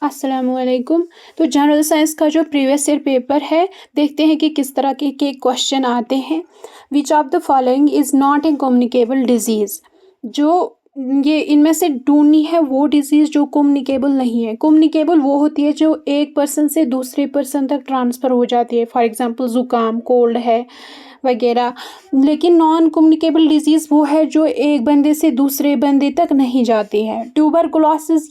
अस्सलामुअलैकुम। तो general science का जो प्रीवियस ईयर पेपर है, देखते हैं कि किस तरह के क्वेश्चन आते हैं। विच of the following is not a communicable disease. जो ये इनमें से ढूंढनी है वो डिजीज़ जो कम्युनिकेबल नहीं है। कम्युनिकेबल वो होती है जो एक पर्सन से दूसरे पर्सन तक ट्रांसफ़र हो जाती है। फॉर एग्ज़ाम्पल ज़ुकाम, कोल्ड है वगैरह। लेकिन नॉन कम्युनिकेबल डिजीज़ वो है जो एक बंदे से दूसरे बंदे तक नहीं जाती है। ट्यूबरकुलोसिस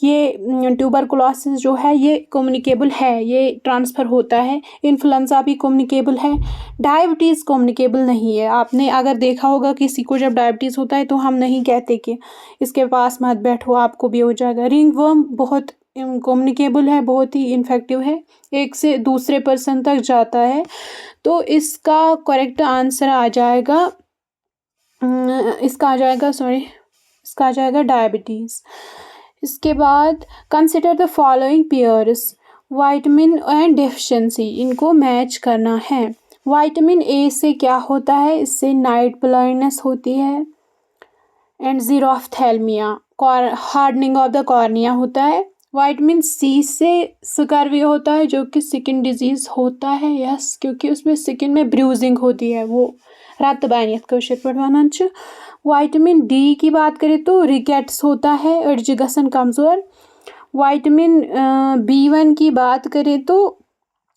जो है ये कम्युनिकेबल है, ये ट्रांसफ़र होता है। इन्फ्लुएंजा भी कम्युनिकेबल है। डायबिटीज़ कम्युनिकेबल नहीं है। आपने अगर देखा होगा किसी को जब डायबिटीज़ होता है तो हम नहीं कहते कि इसके पास मत बैठो आपको भी हो जाएगा। रिंगवर्म बहुत कम्युनिकेबल है, बहुत ही इन्फेक्टिव है, एक से दूसरे पर्सन तक जाता है। तो इसका करेक्ट आंसर आ जाएगा इसका आ जाएगा डायबिटीज़। इसके बाद consider the following pairs vitamin and deficiency, इनको मैच करना है। विटामिन ए से क्या होता है, इससे नाइट ब्लाइंडनेस होती है and xerophthalmia, hardening of the cornea होता है। विटामिन सी से स्कर्वी होता है जो कि स्किन डिजीज़ होता है, यस, क्योंकि उसमें स्किन में ब्रूजिंग होती है, वो रत बानियत कशर पे वन। विटामिन डी की बात करें तो रिकेट्स होता है, अड़ज गसन कमज़ोर। विटामिन B1 की बात करें तो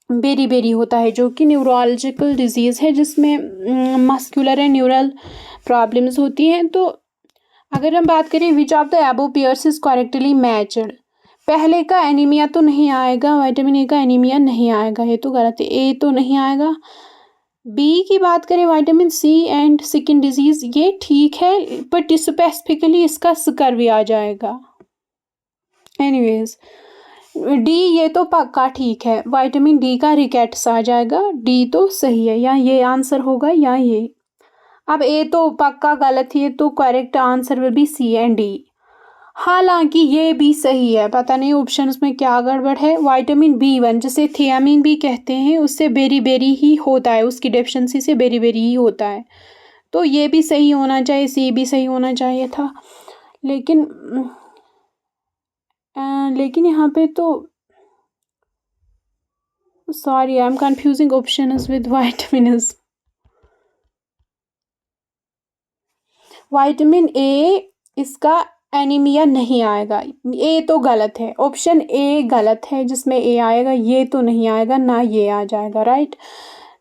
बेरी बेरी होता है जो कि न्यूरोलॉजिकल डिजीज़ है जिसमें मस्कुलर एंड न्यूरल प्रॉब्लम्स होती हैं। तो अगर हम बात करें विच of the above pairs is correctly matched, पहले का एनीमिया तो नहीं आएगा, विटामिन ए का एनीमिया नहीं आएगा, ये तो गलत है, ए तो नहीं आएगा। बी की बात करें vitamin C and skin disease, ये ठीक है, बट स्पेसिफिकली इसका स्कर्वी आ जाएगा। एनीवेज डी ये तो पक्का ठीक है, विटामिन डी का रिकेट्स आ जाएगा, डी तो सही है, या ये आंसर होगा या ये। अब ए तो पक्का गलत है, तो correct answer will be C and D. हालांकि ये भी सही है, पता नहीं ऑप्शंस में क्या गड़बड़ है। विटामिन B1 जिसे थियामिन भी कहते हैं, उससे बेरी बेरी ही होता है, उसकी डेफिशिएंसी से बेरी बेरी ही होता है। तो ये भी सही होना चाहिए, सी भी सही होना चाहिए था। लेकिन यहाँ पे तो sorry, I am confusing options with vitamins. Vitamin A इसका एनीमिया नहीं आएगा, ए तो गलत है, ऑप्शन ए गलत है, जिसमें ए आएगा ये तो नहीं आएगा, ना ये आ जाएगा, राइट,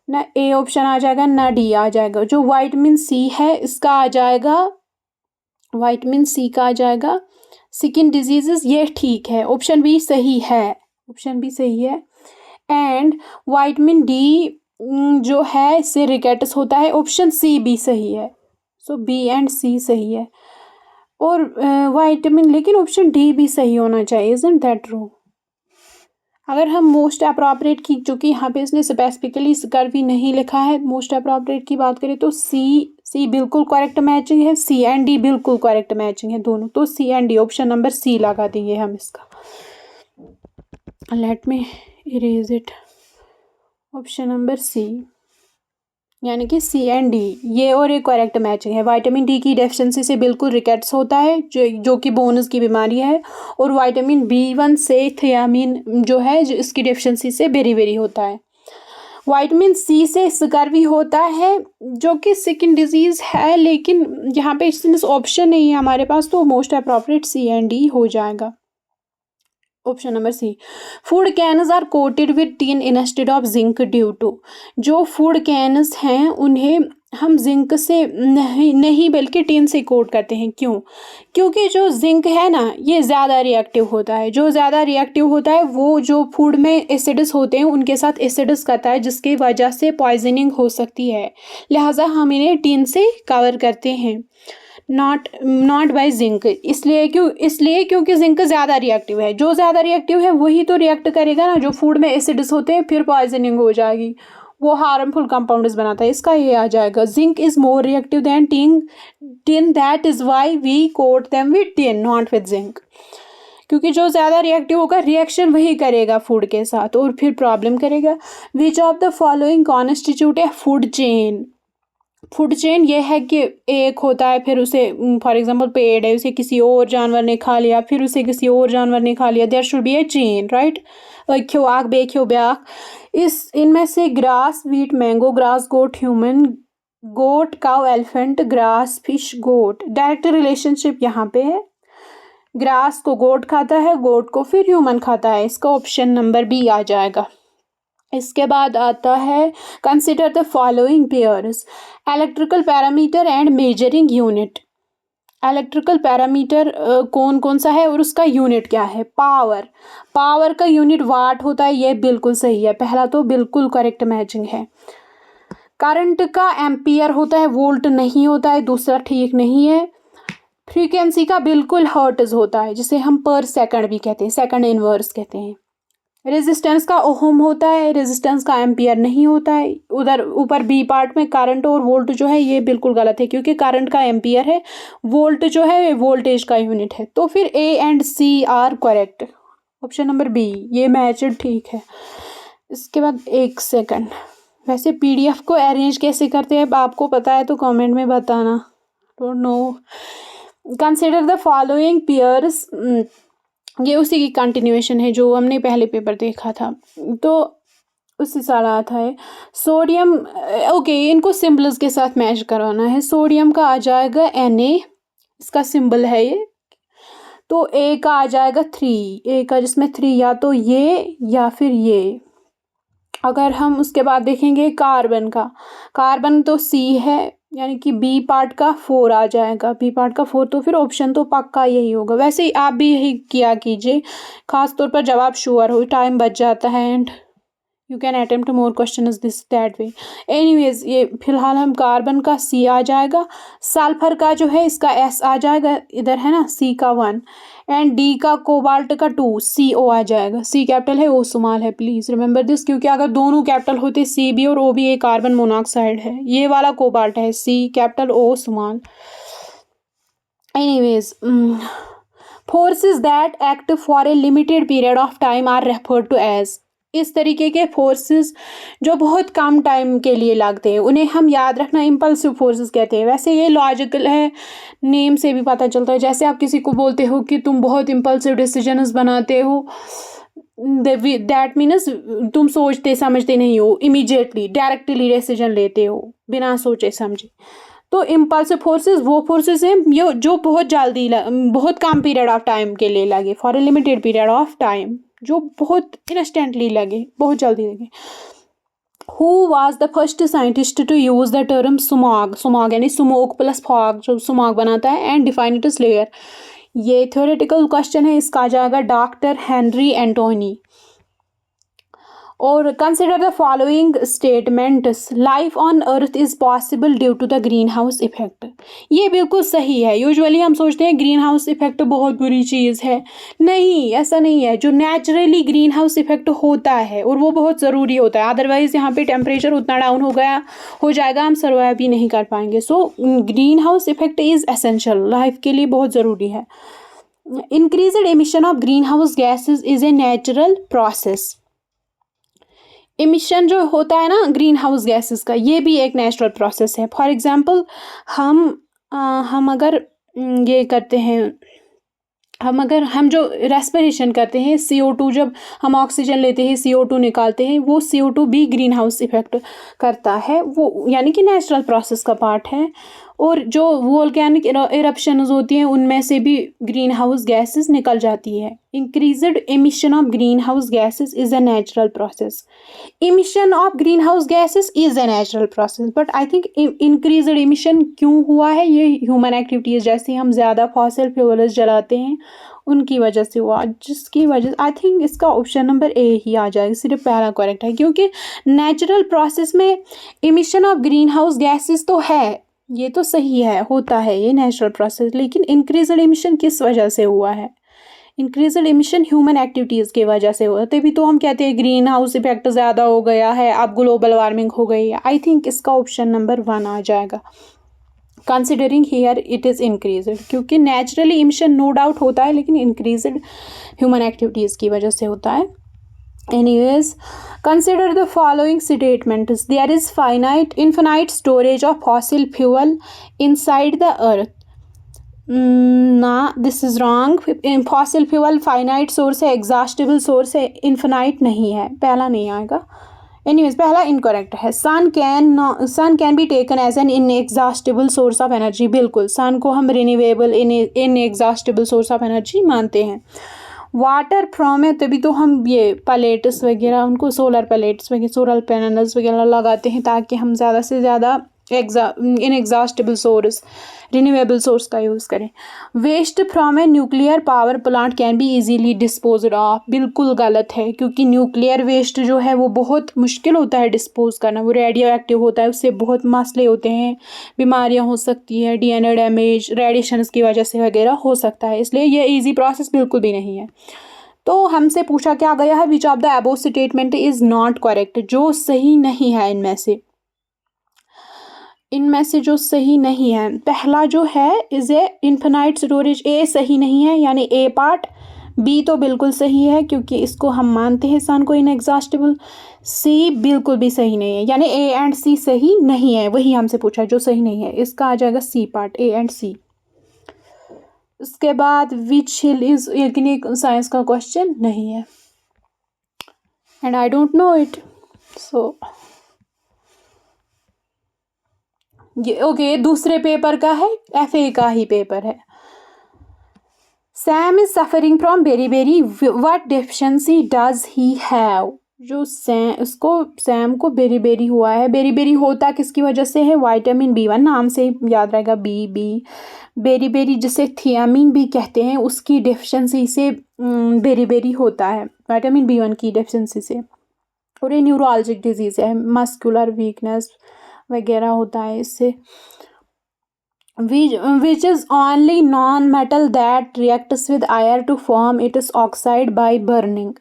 ना ए ऑप्शन आ जाएगा ना डी आ जाएगा। जो विटामिन सी है इसका आ जाएगा, विटामिन सी का आ जाएगा स्किन डिजीजेस, ये ठीक है, ऑप्शन बी सही है, ऑप्शन बी सही है। एंड विटामिन डी जो है इससे रिकेट्स होता है, ऑप्शन सी भी सही है। सो बी एंड सी सही है। और विटामिन, लेकिन ऑप्शन डी भी सही होना चाहिए, इजंट दैट ट्रू। अगर हम मोस्ट अप्रोप्रिएट की, जो कि यहाँ पे इसने स्पेसिफिकली स्कर्वी नहीं लिखा है, मोस्ट अप्रोप्रिएट की बात करें तो सी बिल्कुल करेक्ट मैचिंग है, सी एंड डी बिल्कुल करेक्ट मैचिंग है दोनों, तो C and D option number C लगा देंगे हम इसका। Let me erase it, option number C, यानी कि सी एंड डी ये और एक करेक्ट मैचिंग है। विटामिन डी की डेफिशिएंसी से बिल्कुल रिकेट्स होता है, जो कि बोनस की बीमारी है। और विटामिन B1 से थियामिन जो है, जो इसकी डेफिशिएंसी से बेरी बेरी होता है। विटामिन सी से स्कर्वी होता है जो कि स्किन डिजीज़ है, लेकिन यहाँ पे इस ऑप्शन नहीं है हमारे पास, तो most appropriate C and D हो जाएगा, option number C. Food cans are coated with tin instead of zinc due to, जो फूड कैन्स हैं उन्हें हम जिंक से नहीं बल्कि टिन से कोट करते हैं, क्यों? क्योंकि जो जिंक है ना, ये ज़्यादा रिएक्टिव होता है, जो ज़्यादा रिएक्टिव होता है वो जो फूड में एसिड्स होते हैं उनके साथ एसिड्स करता है, जिसकी वजह से पॉइजनिंग हो सकती है, लिहाजा हम इन्हें टिन से कवर करते हैं, नॉट बाय जिंक। इसलिए क्योंकि जिंक ज़्यादा रिएक्टिव है, जो ज़्यादा रिएक्टिव है वही तो रिएक्ट करेगा ना, जो फूड में एसिड्स होते हैं, फिर पॉइजनिंग हो जाएगी, वो हार्मफुल कंपाउंड्स बनाता है, इसका ये आ जाएगा। Zinc is more reactive than tin, that is why we coat them with tin not with zinc, क्योंकि जो ज़्यादा रिएक्टिव होगा रिएक्शन वही करेगा फूड के साथ और फिर प्रॉब्लम करेगा। विच of the following constitute A food chain, food chain ये है कि एक होता है, फिर उसे फॉर एग्जांपल पेड़ है, उसे किसी और जानवर ने खा लिया, फिर उसे किसी और जानवर ने खा लिया, there should be a chain, right. खेव आग बे खेव ब्याख। इनमें से grass wheat mango, grass goat human, goat cow elephant, grass fish goat, direct relationship यहाँ पे है। ग्रास को गोट खाता है, गोट को फिर ह्यूमन खाता है। इसका ऑप्शन नंबर बी आ जाएगा। इसके बाद आता है consider the following pairs, electrical parameter and measuring unit. Electrical parameter कौन कौन सा है और उसका यूनिट क्या है? पावर। पावर का यूनिट वाट होता है, ये बिल्कुल सही है, पहला तो बिल्कुल करेक्ट मैचिंग है। करंट का एम्पियर होता है, वोल्ट नहीं होता है, दूसरा ठीक नहीं है। फ्रीक्वेंसी का बिल्कुल हर्ट्ज होता है, जिसे हम पर सेकंड भी कहते हैं, सेकंड इनवर्स कहते हैं। रेजिस्टेंस का ओहम होता है, रेजिस्टेंस का एम्पियर नहीं होता है। उधर ऊपर बी पार्ट में करंट और वोल्ट जो है ये बिल्कुल गलत है, क्योंकि करंट का एम्पियर है, वोल्ट जो है वोल्टेज का यूनिट है। तो फिर A and C are correct, option number B ये मैच्ड ठीक है। इसके बाद एक सेकंड, वैसे पीडीएफ को अरेंज कैसे करते हैं आपको पता है तो कमेंट में बताना। Don't know. Consider the following pairs, ये उसी की कंटिन्यूएशन है जो हमने पहले पेपर देखा था, तो उससे सारा आता है। सोडियम, ओके, इनको सिंबल्स के साथ मैच करवाना है। सोडियम का आ जाएगा Na, इसका सिंबल है ये। तो ए का आ जाएगा 3, ए का जिसमें 3 या तो ये या फिर ये। अगर हम उसके बाद देखेंगे कार्बन का, कार्बन तो C है, यानी कि बी पार्ट का 4 आ जाएगा, बी पार्ट का 4, तो फिर ऑप्शन तो पक्का यही होगा। वैसे ही आप भी यही किया कीजिए, खास तौर पर जब आप श्योर हो, टाइम बच जाता है and you can attempt more question this that way. Anyways, ये फिलहाल हम कार्बन का C आ जाएगा, सल्फर का जो है इसका S आ जाएगा, इधर है ना C का 1, एंड D का कोबाल्ट का 2, CO आ जाएगा। C कैपिटल है, O स्मॉल है, प्लीज रिमेंबर दिस, क्योंकि अगर दोनों कैपिटल होते C भी और O भी, एक कार्बन मोनोऑक्साइड है, ये वाला कोबाल्ट है, C capital O small. Anyways, forces that act for a limited period of time are referred to as. इस तरीके के फोर्सेस जो बहुत कम टाइम के लिए लगते हैं उन्हें हम याद रखना इम्पल्सिव फोर्सेस कहते हैं। वैसे ये लॉजिकल है, नेम से भी पता चलता है। जैसे आप किसी को बोलते हो कि तुम बहुत इम्पल्सिव डिसीजंस बनाते हो, दैट मीन्स तुम सोचते समझते नहीं हो, इमीडिएटली डायरेक्टली डिसीजन लेते हो बिना सोचे समझे। तो इम्पल्सिव फोर्सेस वो फोर्सेस हैं जो बहुत जल्दी, बहुत कम पीरियड ऑफ टाइम के लिए लगे, for a limited period of time, जो बहुत इंस्टेंटली लगे, बहुत जल्दी लगे। Who was the first scientist to use the term smog? smog यानी स्मोक प्लस फॉग, जो स्मॉग बनाता है, and define it as layer. ये थ्योरेटिकल क्वेश्चन है, इसका आ जाएगा डॉक्टर हेनरी एंटोनी। और consider the following statements, life on earth is possible due to the greenhouse effect. ये बिल्कुल सही है। यूजुअली हम सोचते हैं ग्रीन हाउस इफेक्ट बहुत बुरी चीज़ है, नहीं, ऐसा नहीं है। जो नेचुरली ग्रीन हाउस इफेक्ट होता है और वो बहुत ज़रूरी होता है, अदरवाइज यहाँ पे टेम्परेचर उतना डाउन हो जाएगा, हम सर्वाइव भी नहीं कर पाएंगे। So green house effect is essential, life के लिए बहुत ज़रूरी है। Increased emission of green house gases is a natural process. Emission जो होता है ना ग्रीन हाउस गैसेस का, ये भी एक नेचुरल प्रोसेस है। फॉर एग्जांपल, हम अगर ये करते हैं, हम जो रेस्पिरेशन करते हैं, CO2, जब हम ऑक्सीजन लेते हैं CO2 निकालते हैं, वो CO2 भी ग्रीन हाउस इफेक्ट करता है, वो यानी कि नेचुरल प्रोसेस का पार्ट है। और जो वोल्केनिक इरप्शंस होती हैं उनमें से भी ग्रीन हाउस गैसेस निकल जाती है। Increased emission of green house gases is a natural process. Emission of green house gases is a natural process, but I think increased emission क्यों हुआ है, ये ह्यूमन एक्टिविटीज़, जैसे हम ज़्यादा फॉसिल फ्यूल्स जलाते हैं उनकी वजह से हुआ, जिसकी वजह आई थिंक इसका ऑप्शन नंबर ए ही आ जाएगा, सिर्फ पहला करेक्ट है। क्योंकि नेचुरल प्रोसेस में emission of green house gases तो है, ये तो सही है, होता है ये नेचुरल प्रोसेस, लेकिन इंक्रीज्ड एमिशन किस वजह से हुआ है? इंक्रीज्ड एमिशन ह्यूमन एक्टिविटीज़ की वजह से हुआ, तभी तो हम कहते हैं ग्रीन हाउस इफेक्ट ज़्यादा हो गया है, अब ग्लोबल वार्मिंग हो गई है। आई थिंक इसका ऑप्शन नंबर 1 आ जाएगा, considering here it is increased, क्योंकि नेचुरली एमिशन नो डाउट होता है, लेकिन इंक्रीज्ड ह्यूमन एक्टिविटीज़ की वजह से होता है। Anyways, consider the following statements. There is infinite storage of fossil fuel inside the earth. ना, this is wrong. Fossil fuel finite source है, एग्जॉस्टिबल सोर्स है, इन्फिनाइट नहीं है. पहला नहीं आएगा. एनीवेज, पहला इनकरेक्ट है. Sun can be taken as an inexhaustible source of energy. बिल्कुल, सन को हम renewable inexhaustible source of energy मानते हैं. वाटर फ्रॉम है, तभी तो हम ये पैलेट्स वगैरह, उनको सोलर पैलेट्स वगैरह, सोलर पैनल्स वगैरह लगाते हैं ताकि हम ज़्यादा से ज़्यादा इनएग्जॉस्टिबल सोर्स, रिन्यूएबल सोर्स का यूज़ करें. Waste from a nuclear power plant can be easily disposed of. बिल्कुल गलत है, क्योंकि न्यूक्लियर वेस्ट जो है वो बहुत मुश्किल होता है डिस्पोज करना. वो रेडियो एक्टिव होता है, उससे बहुत मसले होते हैं, बीमारियां हो सकती है, डीएनए डैमेज रेडिएशन की वजह से वगैरह हो सकता है. इसलिए ये ईजी प्रोसेस बिल्कुल भी नहीं है. तो हमसे पूछा क्या गया है, विच of the above statement is not correct. जो सही नहीं है इनमें से जो सही नहीं है, पहला जो है इज ए इन्फिनाइट स्टोरेज. ए सही नहीं है, यानी ए पार्ट. बी तो बिल्कुल सही है क्योंकि इसको हम मानते हैं सन को इनएग्जॉस्टिबल. सी बिल्कुल भी सही नहीं है, यानी ए एंड सी सही नहीं है. वही हमसे पूछा जो सही नहीं है, इसका आ जाएगा C part, A and C. उसके बाद विच हिल इज, लेकिन साइंस का क्वेश्चन नहीं है and I don't know it. So ये ओके, दूसरे पेपर का है, एफए का ही पेपर है. Sam is suffering from beri. What deficiency does he have. जो सैम को बेरी हुआ है. बेरी होता किसकी वजह से है, विटामिन B1. नाम से याद रहेगा, बी. बेरी जिसे थियामिन भी कहते हैं, उसकी डेफिशिएंसी से बेरी होता है, विटामिन B1 की डेफिशिएंसी से. और ये न्यूरोलॉजिक डिजीज है, मस्कुलर वीकनेस वगैरह होता है इससे. which is only non-metal that reacts with air to form its oxide by burning.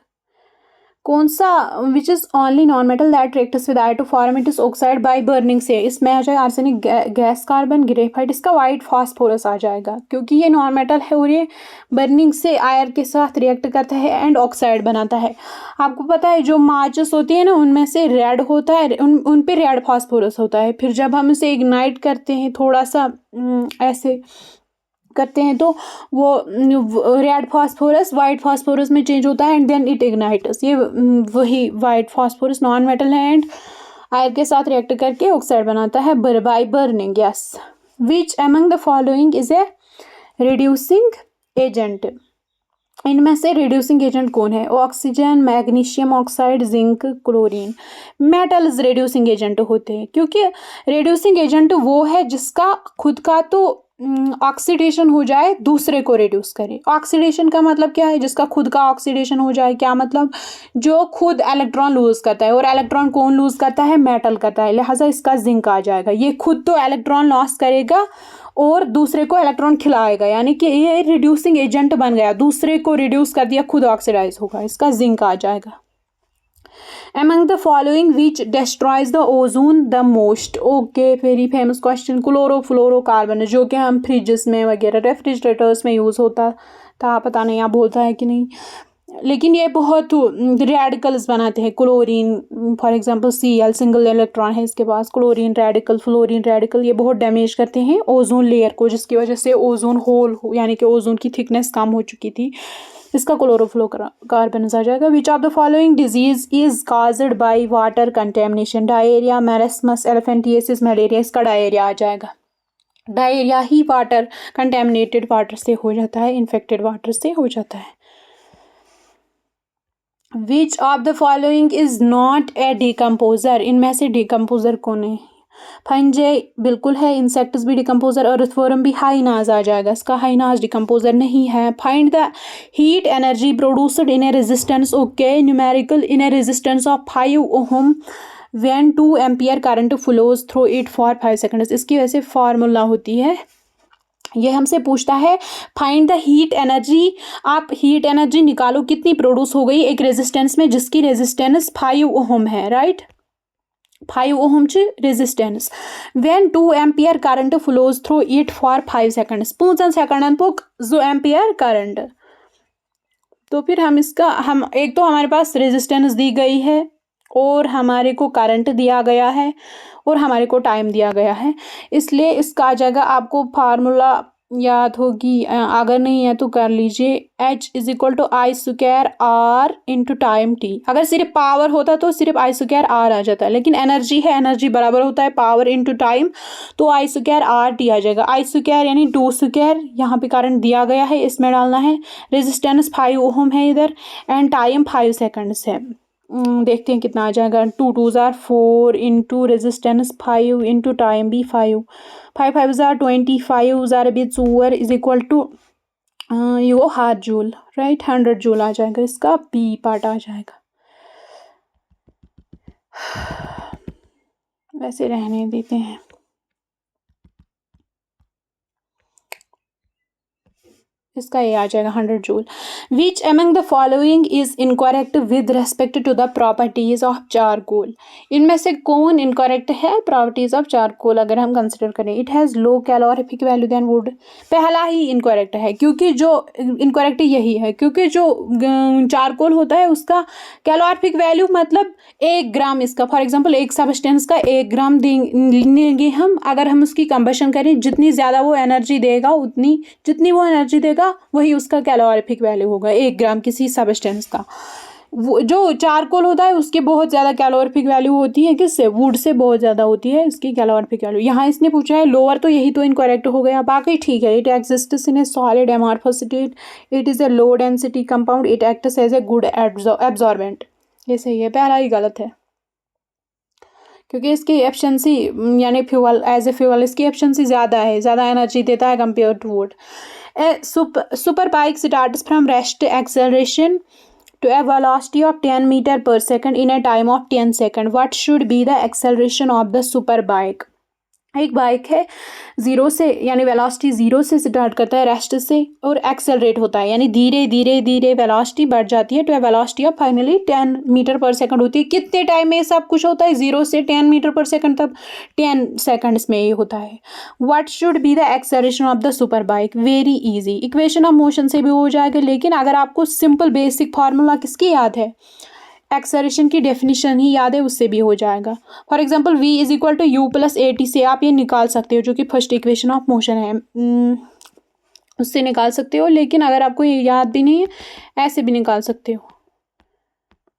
कौन सा which is only non metal that reacts with air to form it is oxide by burning से. इसमें आ जाएगा आर्सेनिक गैस, कार्बन, ग्रेफाइट. इसका white phosphorus आ जाएगा क्योंकि ये नॉन मेटल है और ये बर्निंग से आयर के साथ रिएक्ट करता है एंड ऑक्साइड बनाता है. आपको पता है जो माचिस होती है ना, उनमें से रेड होता है, उन पे रेड फास्फोरस होता है. फिर जब हम इसे इग्नाइट करते हैं, थोड़ा सा ऐसे करते हैं, तो वो रेड फास्फोरस वाइट फास्फोरस में चेंज होता है एंड देन इट इग्नाइट्स. ये वही वाइट फास्फोरस नॉन मेटल है एंड आयर के साथ रिएक्ट करके ऑक्साइड बनाता है by burning. Yes. Which among the following is a reducing agent. इनमें से रिड्यूसिंग एजेंट कौन है, oxygen, magnesium oxide, zinc, chlorine. Metals reducing agent होते हैं क्योंकि रिड्यूसिंग एजेंट वो है जिसका खुद का तो ऑक्सीडेशन हो जाए, दूसरे को रिड्यूस करे. ऑक्सीडेशन का मतलब क्या है, जिसका खुद का ऑक्सीडेशन हो जाए. क्या मतलब, जो खुद इलेक्ट्रॉन लूज करता है. और इलेक्ट्रॉन कौन लूज करता है, मेटल करता है. लिहाजा इसका जिंक आ जाएगा. ये खुद तो इलेक्ट्रॉन लॉस करेगा और दूसरे को इलेक्ट्रॉन खिलाएगा, यानी कि ये रिड्यूसिंग एजेंट बन गया. दूसरे को रिड्यूस कर दिया, खुद ऑक्सीडाइज होगा. इसका जिंक आ जाएगा. Among the following which destroys the ozone the most. Okay, very famous question. Chlorofluorocarbon, जो कि हम फ्रिजेस में वगैरह, रेफ्रिजरेटर्स में यूज़ होता था. पता नहीं आप होता है कि नहीं, लेकिन ये बहुत रेडिकल्स बनाते हैं. Chlorine for example Cl, single electron है इसके पास. क्लोरीन रेडिकल, फ्लोरीन रेडिकल, ये बहुत डैमेज करते हैं ओजोन लेयर को, जिसकी वजह से ओजोन होल यानी कि ओजोन की थिकनेस कम हो चुकी थी. इसका क्लोरोफ्लोरोकार्बन आ जाएगा. Which of the following disease is caused by water contamination. Diarrhoea, marasmus, elephantiasis, malaria. इसका डायरिया आ जाएगा. डायरिया ही वाटर, कंटेमिनेटेड वाटर से हो जाता है, इन्फेक्टेड वाटर से हो जाता है. विच of the following is not a decomposer. इनमें से डिकम्पोजर कौन है, फंजाई बिल्कुल है, इंसेक्ट्स भी डिकम्पोजर, अर्थवर्म भी. हाइनाज आ जाएगा. इसका हाइनाज डिकम्पोजर नहीं है. Find the heat energy produced in A resistance. Okay, numerical in A resistance of 5 ohm when 2 ampere current flows through it for 5 seconds. इसकी वैसे फार्मूला होती है, ये हमसे पूछता है फाइंड द हीट एनर्जी. आप हीट एनर्जी निकालो कितनी प्रोड्यूस हो गई एक रेजिस्टेंस में जिसकी रेजिस्टेंस 5 ओहम है, राइट. 5 ओहमची resistance. When 2 ampere current flows through it for 5 seconds. 5 सेकंडान पोक 2 एम्पियर करंट. तो फिर हम एक तो हमारे पास रेजिस्टेंस दी गई है और हमारे को करंट दिया गया है और हमारे को टाइम दिया गया है, इसलिए इसका आ जाएगा, आपको फार्मूला याद होगी, अगर नहीं है तो कर लीजिए, H=I² इंटू टाइम t। अगर सिर्फ पावर होता तो सिर्फ I² आ जाता है, लेकिन एनर्जी है, एनर्जी बराबर होता है पावर इंटू टाइम, तो I² आ जाएगा। I² यानी 2², यहाँ पे करंट दिया गया है, इसमें डालना है, रेजिस्टेंस 5 ओम है इधर, एंड टाइम 5 सेकंड्स है। देखते हैं कितना आ जाएगा, 2 2 ज़ार 4 इंटू रेजिस्टेंस 5 इंटू टाइम भी 5, 5 5 ज़ार 25 ज़ार भी 4 इज इक्वल टू ये 1/2 जूल, राइट, 100 जूल आ जाएगा, इसका बी पार्ट आ जाएगा। वैसे रहने देते हैं। इसका ये आ जाएगा 100 joule. Which among the following is incorrect with respect to the properties of charcoal. इनमें से कौन इनकरेक्ट है प्रॉपर्टीज ऑफ चारकोल अगर हम कंसिडर करें। It has low calorific value than wood, पहला ही इनकरेक्ट है, क्योंकि जो इनकरेक्ट यही है, क्योंकि जो चारकोल होता है उसका कैलोरीफिक वैल्यू मतलब 1 ग्राम, इसका फॉर एग्जाम्पल एक सब्सटेंस का 1 ग्राम देंगे हम, अगर हम उसकी कंबशन करें, जितनी ज़्यादा वो एनर्जी देगा जितनी वो एनर्जी देगा वही उसका कैलोरीफिक वैल्यू होगा 1 ग्राम किसी सब्सटेंस का। वो जो चारकोल होता है उसकी बहुत ज़्यादा कैलोरीफिक वैल्यू होती है, किससे, वुड से बहुत ज़्यादा होती है इसकी कैलोरीफिक वैल्यू। यहाँ इसने पूछा है लोअर, तो यही तो इनकरेक्ट हो गया, बाकी ठीक है। It exists in a solid amorphous state, it is a low density compound, it acts as a good absorbent, ये सही है, पहला ही गलत है, क्योंकि इसकी एफिशिएंसी यानी फ्यूल एज ए फ्यूल इसकी एफिशिएंसी ज़्यादा है, ज़्यादा एनर्जी देता है compare to wood. A super bike starts from rest acceleration to a velocity of 10 meter per second in a time of 10 seconds. What should be the acceleration of the super bike? एक bike है zero से, यानी velocity zero से start करता है, rest से, और accelerate होता है, यानी धीरे धीरे धीरे वेलोसिटी बढ़ जाती है, तो velocity of finally 10 metre per second होती है। कितने टाइम में सब कुछ होता है, 0 से 10 मीटर पर सेकंड तक 10 सेकंड्स में ये होता है। What should be the acceleration of the super bike, very easy, equation of motion से भी हो जाएगा, लेकिन अगर आपको सिंपल बेसिक फार्मूला किसकी याद है, एक्सेलरेशन की डेफिनेशन ही याद है, उससे भी हो जाएगा। For example v is equal to u plus a t से आप ये निकाल सकते हो, जो कि फर्स्ट इक्वेशन ऑफ मोशन है, उससे निकाल सकते हो, लेकिन अगर आपको ये याद भी नहीं है ऐसे भी निकाल सकते हो।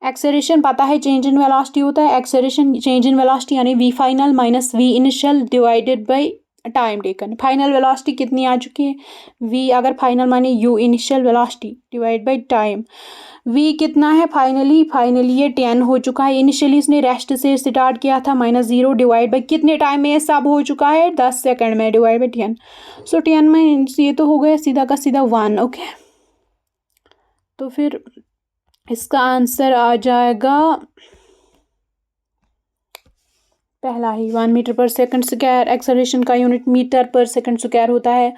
एक्सेलरेशन पता है चेंज इन वेलोसिटी होता है, एक्सेलरेशन चेंज इन वेलोसिटी यानी v final minus v initial divided by time taken. Final velocity कितनी आ चुकी है, v अगर फाइनल माने u initial velocity divide by time, v कितना है फाइनली ये 10 हो चुका है, इनिशियली इसने रेस्ट से स्टार्ट किया था, -0 डिवाइड बाई कितने टाइम में ये सब हो चुका है, 10 सेकंड में, डिवाइड बाई 10, सो 10 में ये तो हो गया सीधा का सीधा 1। ओके, तो फिर इसका आंसर आ जाएगा पहला ही, 1 metre per second square, acceleration का unit metre per second square होता है।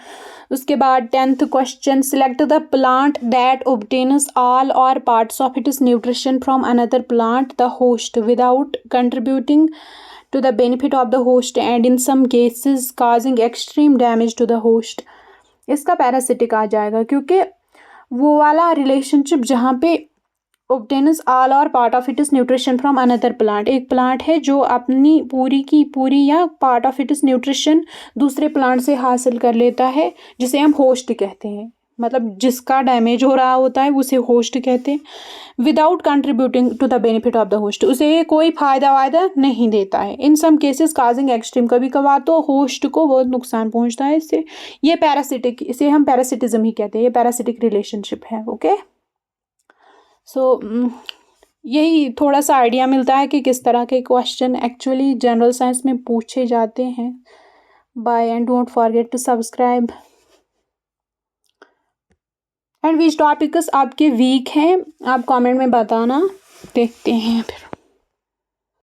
उसके बाद 10th question, select the plant that obtains all or parts of its nutrition from another plant the host without contributing to the benefit of the host and in some cases causing extreme damage to the host. इसका parasitic आ जाएगा, क्योंकि वो वाला relationship जहाँ पे obtains all or part of its nutrition from another plant, एक plant है जो अपनी पूरी की पूरी या पार्ट ऑफ इट्स न्यूट्रिशन दूसरे प्लांट से हासिल कर लेता है, जिसे हम होस्ट कहते हैं, मतलब जिसका डैमेज हो रहा होता है उसे होस्ट कहते हैं। Without contributing to the benefit of the host, उसे कोई फ़ायदा वायदा नहीं देता है। In some cases causing extreme, कभी कभार तो होस्ट को बहुत नुकसान पहुंचता है इससे। ये पैरासिटिक, इसे हम पैरासिटिज्म ही कहते हैं, ये पैरासिटिक रिलेशनशिप है। ओके, सो यही थोड़ा सा आइडिया मिलता है कि किस तरह के क्वेश्चन एक्चुअली जनरल साइंस में पूछे जाते हैं। Bye and don't forget to subscribe. And which topics आपके वीक हैं आप कमेंट में बताना, देखते हैं फिर।